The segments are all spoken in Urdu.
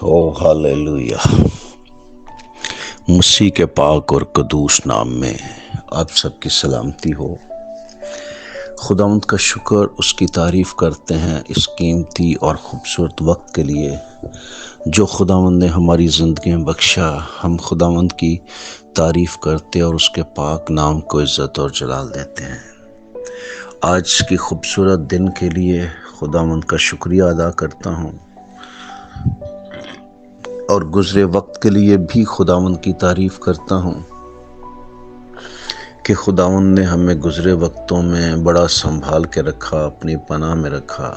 او ہاللویا۔ مسیح کے پاک اور قدوس نام میں آپ سب کی سلامتی ہو۔ خداوند کا شکر، اس کی تعریف کرتے ہیں اس قیمتی اور خوبصورت وقت کے لیے جو خداوند نے ہماری زندگی میں بخشا۔ ہم خداوند کی تعریف کرتے اور اس کے پاک نام کو عزت اور جلال دیتے ہیں۔ آج کی خوبصورت دن کے لیے خداوند کا شکریہ ادا کرتا ہوں، اور گزرے وقت کے لیے بھی خداوند کی تعریف کرتا ہوں کہ خداوند نے ہمیں گزرے وقتوں میں بڑا سنبھال کے رکھا، اپنی پناہ میں رکھا۔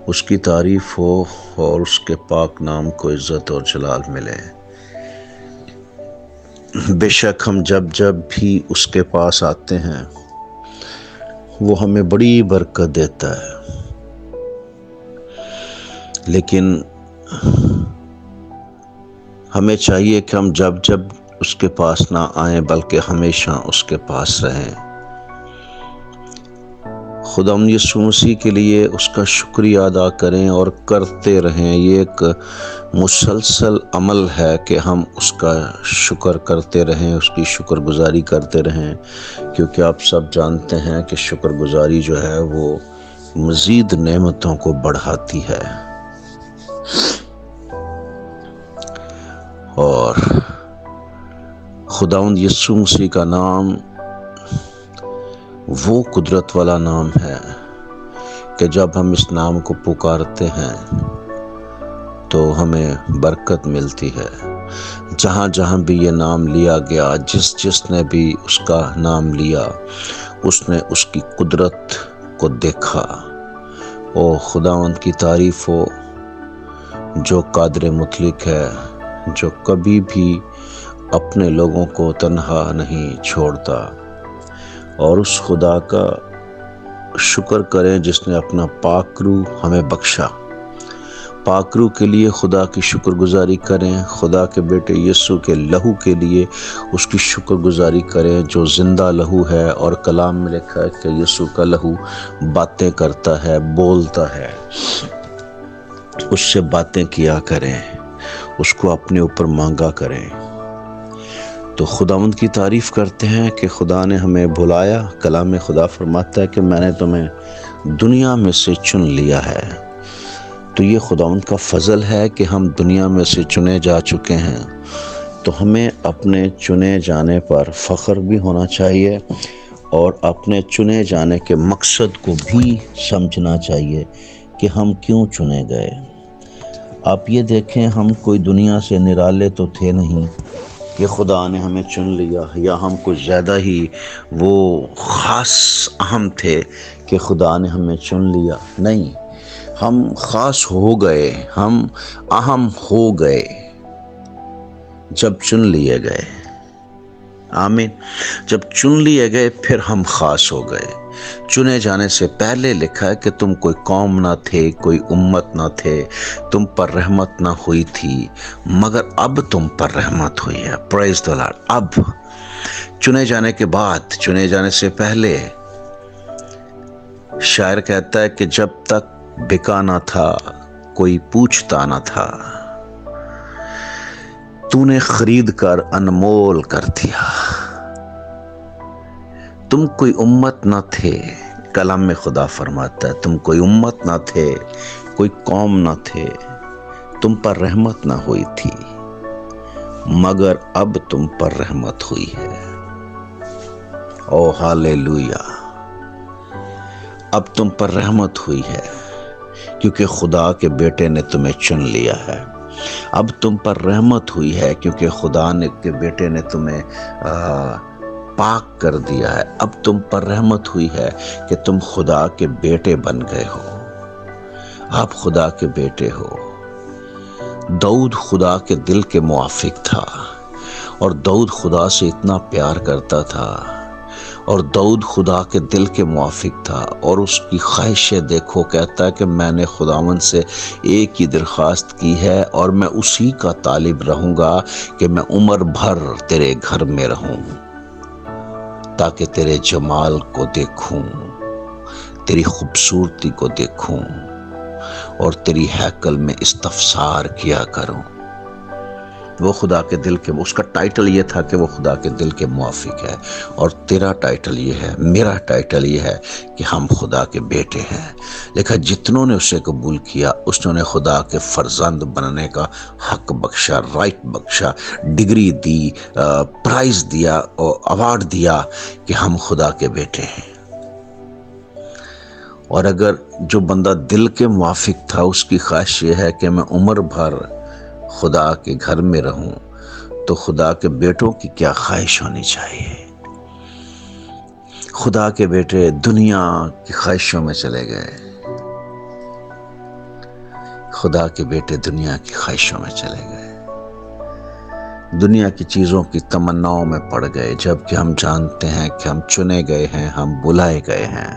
اس کی تعریف ہو اور اس کے پاک نام کو عزت اور جلال ملے۔ بے شک ہم جب بھی اس کے پاس آتے ہیں وہ ہمیں بڑی برکت دیتا ہے، لیکن ہمیں چاہیے کہ ہم جب اس کے پاس نہ آئیں بلکہ ہمیشہ اس کے پاس رہیں۔ خداوند یسوع مسیح کے لیے اس کا شکریہ ادا کریں اور کرتے رہیں۔ یہ ایک مسلسل عمل ہے کہ ہم اس کا شکر کرتے رہیں، اس کی شکر گزاری کرتے رہیں، کیونکہ آپ سب جانتے ہیں کہ شکر گزاری جو ہے وہ مزید نعمتوں کو بڑھاتی ہے۔ اور خداوند یسوع مسیح کا نام وہ قدرت والا نام ہے کہ جب ہم اس نام کو پکارتے ہیں تو ہمیں برکت ملتی ہے۔ جہاں جہاں بھی یہ نام لیا گیا، جس نے بھی اس کا نام لیا، اس نے اس کی قدرت کو دیکھا۔ او خداوند کی تعریف ہو جو قادر مطلق ہے، جو کبھی بھی اپنے لوگوں کو تنہا نہیں چھوڑتا، اور اس خدا کا شکر کریں جس نے اپنا پاک روح ہمیں بخشا۔ پاک روح کے لیے خدا کی شکر گزاری کریں، خدا کے بیٹے یسوع کے لہو کے لیے اس کی شکر گزاری کریں جو زندہ لہو ہے، اور کلام میں لکھا ہے کہ یسوع کا لہو باتیں کرتا ہے، بولتا ہے۔ اس سے باتیں کیا کریں، اس کو اپنے اوپر مانگا کریں۔ تو خداوند کی تعریف کرتے ہیں کہ خدا نے ہمیں بلایا۔ کلام میں خدا فرماتا ہے کہ میں نے تمہیں دنیا میں سے چن لیا ہے۔ تو یہ خداوند کا فضل ہے کہ ہم دنیا میں سے چنے جا چکے ہیں، تو ہمیں اپنے چنے جانے پر فخر بھی ہونا چاہیے، اور اپنے چنے جانے کے مقصد کو بھی سمجھنا چاہیے کہ ہم کیوں چنے گئے۔ آپ یہ دیکھیں، ہم کوئی دنیا سے نرالے تو تھے نہیں کہ خدا نے ہمیں چن لیا، یا ہم کچھ زیادہ ہی وہ خاص اہم تھے کہ خدا نے ہمیں چن لیا۔ نہیں، ہم خاص ہو گئے، ہم اہم ہو گئے جب چن لیے گئے۔ آمین۔ جب چن لیے گئے پھر ہم خاص ہو گئے۔ چنے جانے سے پہلے لکھا ہے کہ تم کوئی قوم نہ تھے، کوئی امت نہ تھے، تم پر رحمت نہ ہوئی تھی، مگر اب تم پر رحمت ہوئی ہے۔ پریز دی لارڈ۔ اب چنے جانے کے بعد، چنے جانے سے پہلے شاعر کہتا ہے کہ جب تک بکا نہ تھا کوئی پوچھتا نہ تھا، تو نے خرید کر انمول کر دیا۔ تم کوئی امت نہ تھے، کلام میں خدا فرماتا ہے تم کوئی امت نہ تھے، کوئی قوم نہ تھے، تم پر رحمت نہ ہوئی تھی، مگر اب تم پر رحمت ہوئی ہے۔ او ہاللویا۔ اب تم پر رحمت ہوئی ہے کیونکہ خدا کے بیٹے نے تمہیں چن لیا ہے۔ اب تم پر رحمت ہوئی ہے کیونکہ خدا کے بیٹے نے تمہیں پاک کر دیا ہے۔ اب تم پر رحمت ہوئی ہے کہ تم خدا کے بیٹے بن گئے ہو۔ آپ خدا کے بیٹے ہو۔ داؤد خدا کے دل کے موافق تھا، اور داؤد خدا سے اتنا پیار کرتا تھا، اور داؤد خدا کے دل کے موافق تھا، اور اس کی خواہشیں دیکھو، کہتا ہے کہ میں نے خداوند سے ایک ہی درخواست کی ہے، اور میں اسی کا طالب رہوں گا کہ میں عمر بھر تیرے گھر میں رہوں، تاکہ تیرے جمال کو دیکھوں، تیری خوبصورتی کو دیکھوں۔ اور تیری ہیکل میں استفسار کیا کروں۔ وہ خدا کے دل کے، اس کا ٹائٹل یہ تھا کہ وہ خدا کے دل کے موافق ہے، اور تیرا ٹائٹل یہ ہے، میرا ٹائٹل یہ ہے کہ ہم خدا کے بیٹے ہیں۔ لیکن جتنوں نے اسے قبول کیا، اس نے خدا کے فرزند بننے کا حق بخشا، رائٹ بخشا، ڈگری دی، پرائز دیا اور ایوارڈ دیا کہ ہم خدا کے بیٹے ہیں۔ اور اگر جو بندہ دل کے موافق تھا، اس کی خواہش یہ ہے کہ میں عمر بھر خدا کے گھر میں رہوں، تو خدا کے بیٹوں کی کیا خواہش ہونی چاہیے؟ خدا کے بیٹے دنیا کی خواہشوں میں چلے گئے، خدا کے بیٹے دنیا کی خواہشوں میں چلے گئے، دنیا کی چیزوں کی تمناؤں میں پڑ گئے، جبکہ ہم جانتے ہیں کہ ہم چنے گئے ہیں، ہم بلائے گئے ہیں۔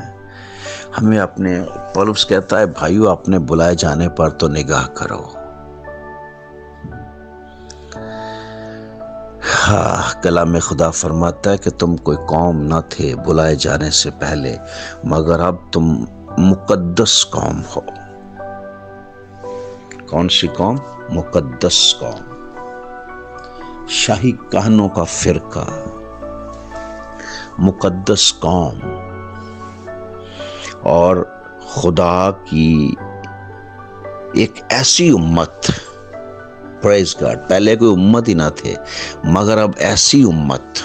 ہمیں اپنے، پولس کہتا ہے بھائیو اپنے بلائے جانے پر تو نگاہ کرو۔ کلام خدا فرماتا ہے کہ تم کوئی قوم نہ تھے بلائے جانے سے پہلے، مگر اب تم مقدس قوم ہو۔ کون سی قوم؟ مقدس قوم، شاہی کہنوں کا فرقہ، مقدس قوم، اور خدا کی ایک ایسی امت۔ پریز گاڈ، پہلے کوئی امت ہی نہ تھے، مگر اب ایسی امت۔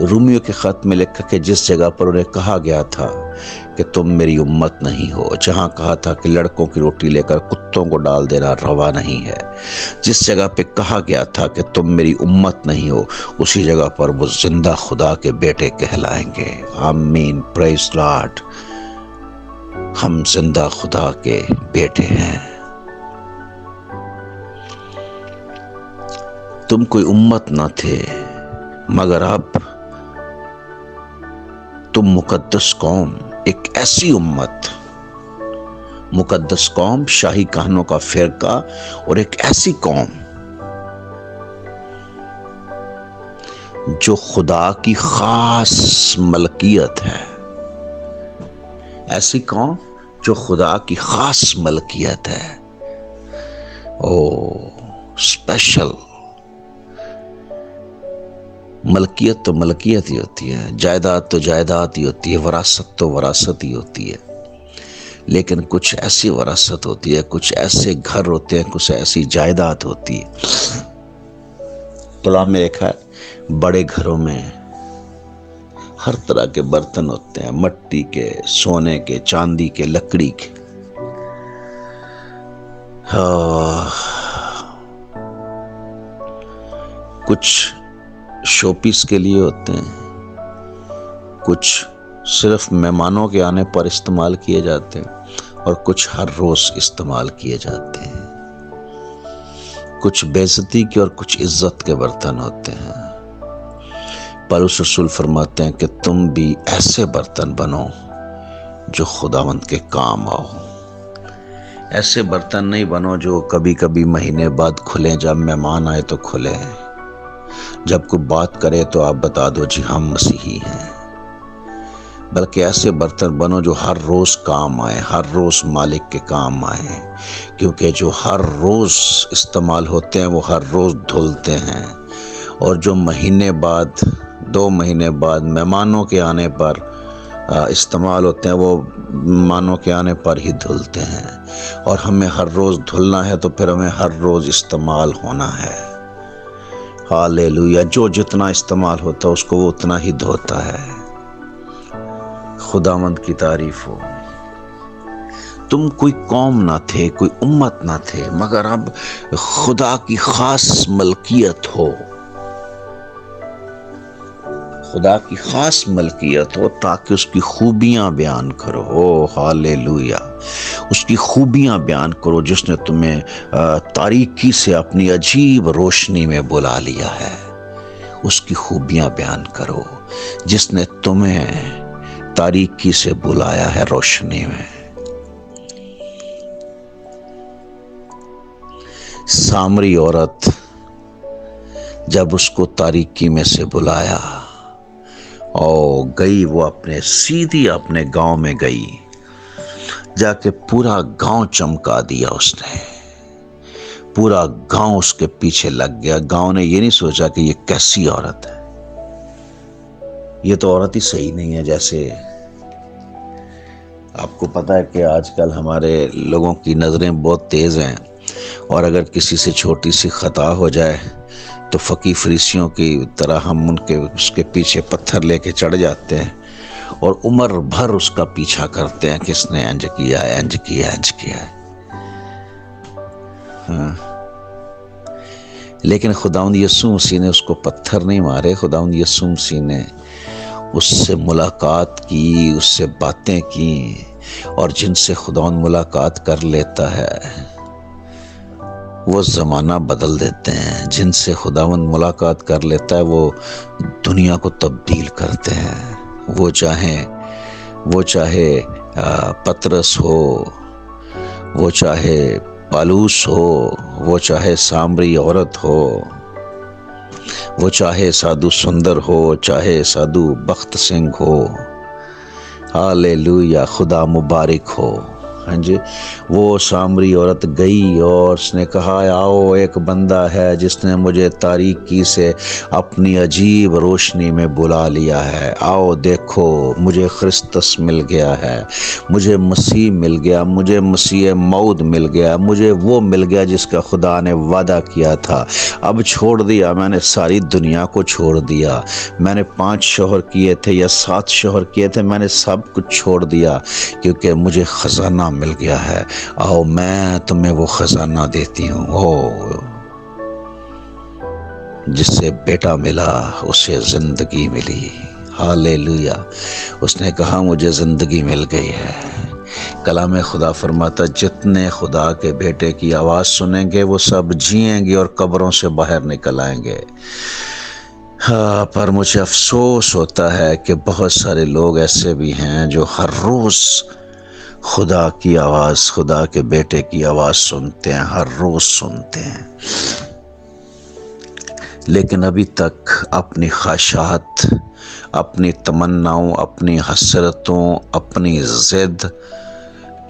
رومیو کے خط میں لکھا کہ جس جگہ پر انہیں کہا گیا تھا کہ تم میری امت نہیں ہو، جہاں کہا تھا کہ لڑکوں کی روٹی لے کر کتوں کو ڈال دینا روا نہیں ہے، جس جگہ پہ کہا گیا تھا کہ تم میری امت نہیں ہو، اسی جگہ پر وہ زندہ خدا کے بیٹے کہلائیں گے۔ آمین، پریز لارڈ، ہم زندہ خدا کے بیٹے ہیں۔ تم کوئی امت نہ تھے، مگر اب تم مقدس قوم، ایک ایسی امت، مقدس قوم، شاہی کہنوں کا فرقہ، اور ایک ایسی قوم جو خدا کی خاص ملکیت ہے، ایسی قوم جو خدا کی خاص ملکیت ہے۔ او اسپیشل ملکیت تو ملکیت ہی ہوتی ہے، جائیداد تو جائیداد ہی ہوتی ہے، وراثت تو وراثت ہی ہوتی ہے، لیکن کچھ ایسی وراثت ہوتی ہے، کچھ ایسے گھر ہوتے ہیں، کچھ ایسی جائیداد ہوتی ہے۔ کلام میں لکھا ہے بڑے گھروں میں ہر طرح کے برتن ہوتے ہیں، مٹی کے، سونے کے، چاندی کے، لکڑی کے۔ کچھ شو پیس کے لیے ہوتے ہیں، کچھ صرف مہمانوں کے آنے پر استعمال کیے جاتے ہیں، اور کچھ ہر روز استعمال کیے جاتے ہیں۔ کچھ بے عزتی کے اور کچھ عزت کے برتن ہوتے ہیں۔ پولس رسول فرماتے ہیں کہ تم بھی ایسے برتن بنو جو خداوند کے کام آؤ۔ ایسے برتن نہیں بنو جو کبھی کبھی مہینے بعد کھلیں، جب مہمان آئے تو کھلیں، جب کوئی بات کرے تو آپ بتا دو جی ہم مسیحی ہیں۔ بلکہ ایسے برتن بنو جو ہر روز کام آئے، ہر روز مالک کے کام آئے، کیونکہ جو ہر روز استعمال ہوتے ہیں وہ ہر روز دھلتے ہیں، اور جو مہینے بعد، 2 مہینے بعد مہمانوں کے آنے پر استعمال ہوتے ہیں، وہ مہمانوں کے آنے پر ہی دھلتے ہیں۔ اور ہمیں ہر روز دھلنا ہے تو پھر ہمیں ہر روز استعمال ہونا ہے۔ ہاللیلویا، جو جتنا استعمال ہوتا ہے اس کو وہ اتنا ہی دھوتا ہے۔ خداوند کی تعریف ہو۔ تم کوئی قوم نہ تھے، کوئی امت نہ تھے، مگر اب خدا کی خاص ملکیت ہو، خدا کی خاص ملکیت ہو، تاکہ اس کی خوبیاں بیان کرو۔ او ہاللیلویا، اس کی خوبیاں بیان کرو جس نے تمہیں تاریکی سے اپنی عجیب روشنی میں بلا لیا ہے۔ اس کی خوبیاں بیان کرو جس نے تمہیں تاریکی سے بلایا ہے روشنی میں۔ سامری عورت جب اس کو تاریکی میں سے بلایا اور گئی، وہ سیدھی اپنے گاؤں میں گئی، جا کے پورا گاؤں چمکا دیا اس نے، پورا گاؤں اس کے پیچھے لگ گیا۔ گاؤں نے یہ نہیں سوچا کہ یہ کیسی عورت ہے، یہ تو عورت ہی صحیح نہیں ہے۔ جیسے آپ کو پتا ہے کہ آج کل ہمارے لوگوں کی نظریں بہت تیز ہیں، اور اگر کسی سے چھوٹی سی خطا ہو جائے تو فقی فریسیوں کی طرح ہم اس کے پیچھے پتھر لے کے چڑھ جاتے ہیں اور عمر بھر اس کا پیچھا کرتے ہیں، کس نے انج کیا ہے، انج کیا ہے، انج کیا ہے۔ ہاں، لیکن خداوند یسوع مسیح نے اس کو پتھر نہیں مارے۔ خداوند یسوع مسیح نے اس سے ملاقات کی، اس سے باتیں کی، اور جن سے خداوند ملاقات کر لیتا ہے وہ زمانہ بدل دیتے ہیں۔ جن سے خداوند ملاقات کر لیتا ہے وہ دنیا کو تبدیل کرتے ہیں۔ وہ چاہے پطرس ہو، وہ چاہے پالوس ہو، وہ چاہے سامری عورت ہو، وہ چاہے سادھو سندر ہو، چاہے سادھو بخت سنگھ ہو، ہالےلویا، خدا مبارک ہو۔ ہاں جی، وہ سامری عورت گئی اور اس نے کہا آؤ، ایک بندہ ہے جس نے مجھے تاریکی سے اپنی عجیب روشنی میں بلا لیا ہے، آؤ دیکھو، مجھے خرسطس مل گیا ہے، مجھے مسیح مل گیا، مجھے مسیح موعود مل گیا، مجھے وہ مل گیا جس کا خدا نے وعدہ کیا تھا۔ اب چھوڑ دیا، میں نے ساری دنیا کو چھوڑ دیا، میں نے 5 شوہر کیے تھے یا 7 شوہر کیے تھے، میں نے سب کچھ چھوڑ دیا کیونکہ مجھے خزانہ مل گیا ہے۔ آؤ، میں تمہیں وہ خزانہ دیتی ہوں۔ جس سے بیٹا ملا اسے زندگی ملی، ہالےلویا۔ اس نے کہا مجھے زندگی مل گئی ہے۔ کلام خدا فرماتا جتنے خدا کے بیٹے کی آواز سنیں گے وہ سب جئیں گے اور قبروں سے باہر نکل آئیں گے۔ ہاں، پر مجھے افسوس ہوتا ہے کہ بہت سارے لوگ ایسے بھی ہیں جو ہر روز خدا کی آواز، خدا کے بیٹے کی آواز سنتے ہیں، ہر روز سنتے ہیں، لیکن ابھی تک اپنی خواہشات، اپنی تمناؤں، اپنی حسرتوں، اپنی ضد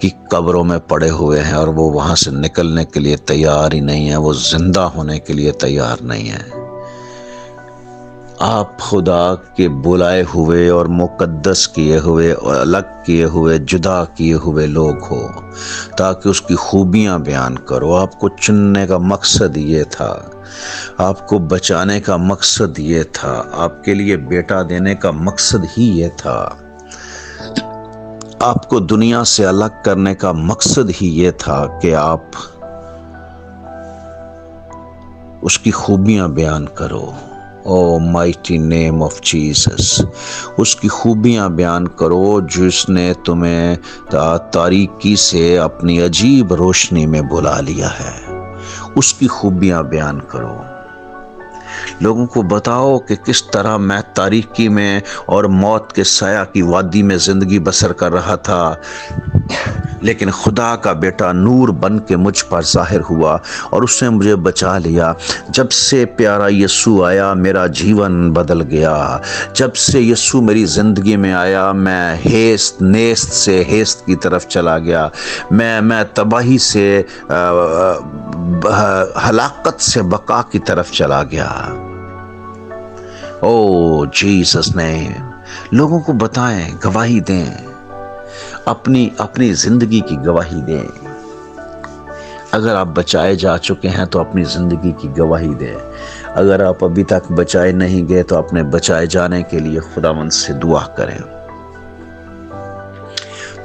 کی قبروں میں پڑے ہوئے ہیں، اور وہ وہاں سے نکلنے کے لیے تیار ہی نہیں ہیں، وہ زندہ ہونے کے لیے تیار نہیں ہیں۔ آپ خدا کے بلائے ہوئے اور مقدس کیے ہوئے اور الگ کیے ہوئے، جدا کیے ہوئے لوگ ہو تاکہ اس کی خوبیاں بیان کرو۔ آپ کو چننے کا مقصد یہ تھا، آپ کو بچانے کا مقصد یہ تھا، آپ کے لیے بیٹا دینے کا مقصد ہی یہ تھا، آپ کو دنیا سے الگ کرنے کا مقصد ہی یہ تھا کہ آپ اس کی خوبیاں بیان کرو۔ او مائٹی نیم آف جیسس، اس کی خوبیاں بیان کرو جس نے تمہیں تاریکی سے اپنی عجیب روشنی میں بلا لیا ہے، اس کی خوبیاں بیان کرو۔ لوگوں کو بتاؤ کہ کس طرح میں تاریکی میں اور موت کے سایہ کی وادی میں زندگی بسر کر رہا تھا، لیکن خدا کا بیٹا نور بن کے مجھ پر ظاہر ہوا اور اس نے مجھے بچا لیا۔ جب سے پیارا یسوع آیا میرا جیون بدل گیا، جب سے یسوع میری زندگی میں آیا میں نیست سے ہیست کی طرف چلا گیا، میں تباہی سے ہلاکت سے بقا کی طرف چلا گیا۔ او جیسس نیم، لوگوں کو بتائیں، گواہی دیں، اپنی زندگی کی گواہی دیں۔ اگر آپ بچائے جا چکے ہیں تو اپنی زندگی کی گواہی دیں، اگر آپ ابھی تک بچائے نہیں گئے تو اپنے بچائے جانے کے لیے خداوند سے دعا کریں،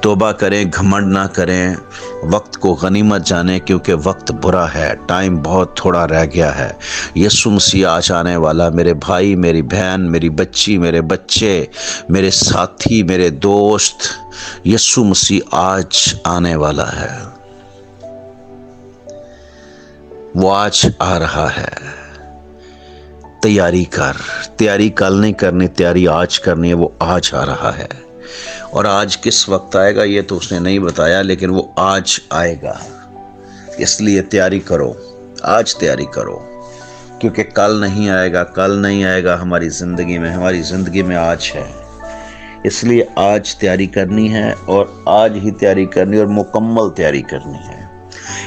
توبہ کریں، گھمنڈ نہ کریں، وقت کو غنیمت جانیں کیونکہ وقت برا ہے، ٹائم بہت تھوڑا رہ گیا ہے۔ یسوع مسیح آج آنے والا، میرے بھائی، میری بہن، میری بچی، میرے بچے، میرے ساتھی، میرے دوست، یسوع مسیح آج آنے والا ہے، وہ آج آ رہا ہے۔ تیاری کر، تیاری کل نہیں کرنی، تیاری آج کرنی ہے، وہ آج آ رہا ہے۔ اور آج کس وقت آئے گا یہ تو اس نے نہیں بتایا، لیکن وہ آج آئے گا، اس لیے تیاری کرو، آج تیاری کرو، کیونکہ کل نہیں آئے گا، کل نہیں آئے گا ہماری زندگی میں، ہماری زندگی میں آج ہے۔ اس لیے آج تیاری کرنی ہے، اور آج ہی تیاری کرنی اور مکمل تیاری کرنی ہے۔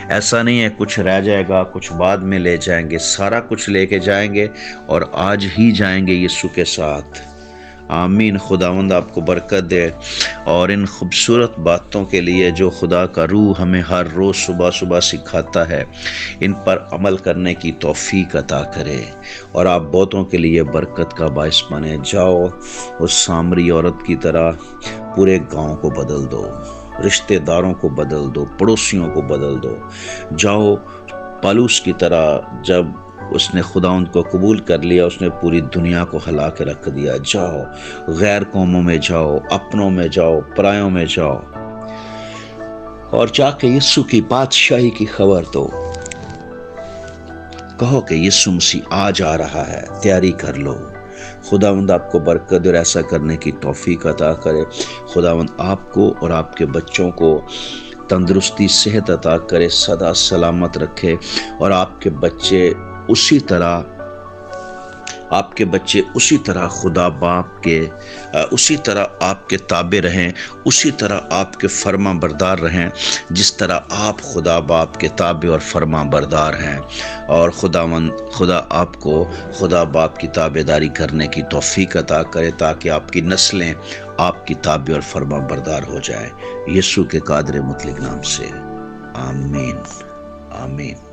ایسا نہیں ہے کچھ رہ جائے گا، کچھ بعد میں لے جائیں گے، سارا کچھ لے کے جائیں گے اور آج ہی جائیں گے یسوع کے ساتھ۔ آمین۔ خداوند آپ کو برکت دے، اور ان خوبصورت باتوں کے لیے جو خدا کا روح ہمیں ہر روز صبح صبح سکھاتا ہے، ان پر عمل کرنے کی توفیق عطا کرے، اور آپ بہتوں کے لیے برکت کا باعث بنے۔ جاؤ اس سامری عورت کی طرح پورے گاؤں کو بدل دو، رشتہ داروں کو بدل دو، پڑوسیوں کو بدل دو۔ جاؤ پالوس کی طرح، جب اس نے خداوند کو قبول کر لیا، اس نے پوری دنیا کو ہلا کے رکھ دیا۔ جاؤ غیر قوموں میں جاؤ، اپنوں میں جاؤ، پرایوں میں جاؤ، اور جا کے یسوع کی بادشاہی کی خبر دو۔ کہو کہ یسوع مسیح آج آ رہا ہے، تیاری کر لو۔ خداوند آپ کو برکت اور ایسا کرنے کی توفیق عطا کرے۔ خداوند آپ کو اور آپ کے بچوں کو تندرستی، صحت عطا کرے، سدا سلامت رکھے، اور آپ کے بچے اسی طرح خدا باپ کے اسی طرح آپ کے تابع رہیں، اسی طرح آپ کے فرما بردار رہیں، جس طرح آپ خدا باپ کے تابع اور فرما بردار ہیں۔ اور خدا آپ کو خدا باپ کی تابع داری کرنے کی توفیق عطا کرے، تاکہ آپ کی نسلیں آپ کی تابع اور فرما بردار ہو جائے۔ یسوع کے قادر مطلق نام سے آمین، آمین۔